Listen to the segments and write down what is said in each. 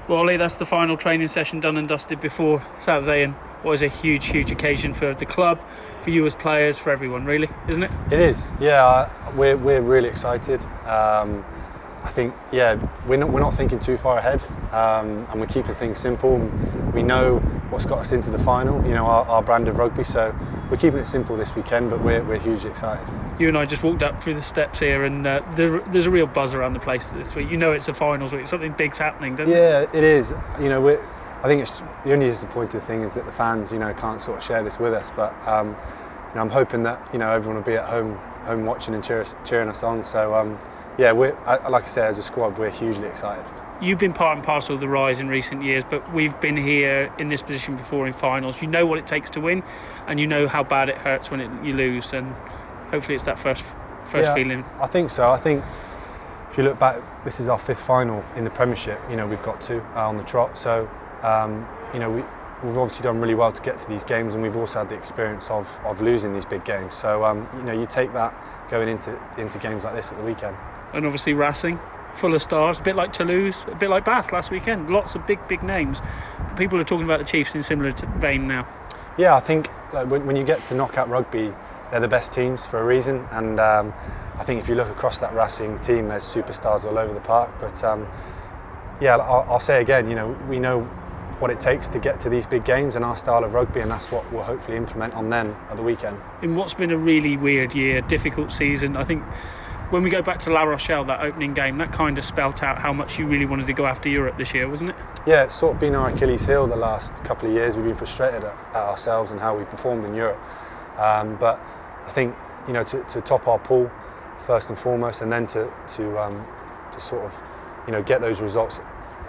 Well, Ollie, that's the final training session done and dusted before Saturday, and what is a huge, huge occasion for the club, for you as players, for everyone, really, isn't it? It is, yeah. We're really excited. I think, yeah, we're not thinking too far ahead, and we're keeping things simple. We know what's got us into the final, our brand of rugby. So we're keeping it simple this weekend, but we're hugely excited. You and I just walked up through the steps here, and there's a real buzz around the place this week. It's a finals week, something big's happening, doesn't it? Yeah, it is. I think it's the only disappointing thing is that the fans, can't sort of share this with us. But I'm hoping that everyone will be at home watching and cheering us on. So yeah, like I say, as a squad, we're hugely excited. You've been part and parcel of the rise in recent years, but we've been here in this position before in finals. You know what it takes to win, and you know how bad it hurts when you lose. And hopefully, it's that first feeling. I think so. I think if you look back, this is our 5th final in the Premiership. We've got 2 on the trot. So we've obviously done really well to get to these games, and we've also had the experience of losing these big games. So you take that going into games like this at the weekend. And obviously Racing, full of stars, a bit like Toulouse, a bit like Bath last weekend. Lots of big names. But people are talking about the Chiefs in similar vein now. Yeah, I think when you get to knockout rugby, they're the best teams for a reason. And I think if you look across that Racing team, there's superstars all over the park. But yeah, I'll say again, we know what it takes to get to these big games and our style of rugby, and that's what we'll hopefully implement on them at the weekend. In what's been a really weird year, difficult season, I think when we go back to La Rochelle, that opening game, that kind of spelt out how much you really wanted to go after Europe this year, wasn't it? Yeah, it's sort of been our Achilles heel the last couple of years. We've been frustrated at ourselves and how we've performed in Europe. But I think, to top our pool first and foremost, and then to sort of, get those results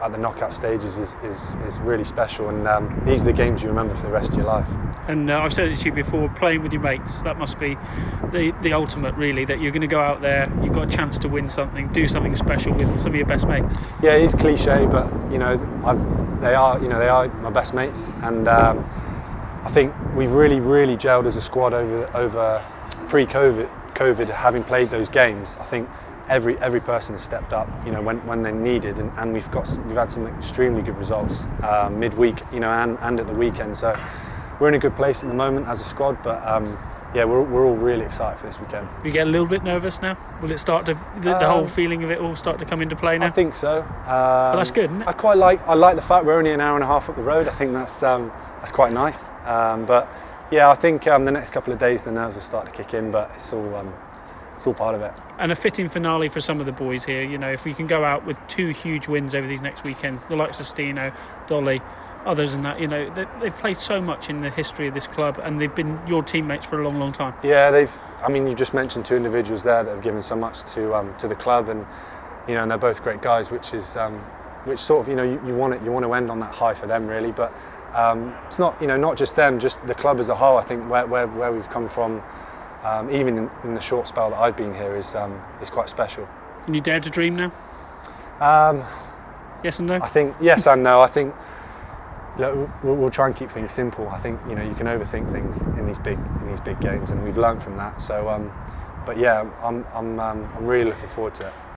at the knockout stages is really special, and these are the games you remember for the rest of your life. And I've said it to you before, playing with your mates, that must be the ultimate, really, that you're going to go out there, you've got a chance to win something, do something special with some of your best mates. Yeah, it is cliche, but they are my best mates, and I think we've really gelled as a squad over pre-COVID, having played those games. I think every person has stepped up, when they needed, and we've had some extremely good results midweek, and at the weekend. So we're in a good place at the moment as a squad, but yeah, we're all really excited for this weekend. You get a little bit nervous now? Will it start to the whole feeling of it all start to come into play now? I think so. But that's good, isn't it? I like the fact we're only an hour and a half up the road. I think that's quite nice. But yeah, I think the next couple of days the nerves will start to kick in, but it's all part of it. And a fitting finale for some of the boys here. If we can go out with 2 huge wins over these next weekends, the likes of Steno, Dolly, others, and that, they've played so much in the history of this club, and they've been your teammates for a long time. Yeah, you just mentioned 2 individuals there that have given so much to the club, and and they're both great guys, which sort of you want to end on that high for them, really. But it's not not just them, just the club as a whole. I think where we've come from. Even in the short spell that I've been here is quite special. And you dare to dream now? Yes and no? I think yes and no. I think we'll try and keep things simple. I think you can overthink things in these big games, and we've learned from that. So, but yeah, I'm really looking forward to it.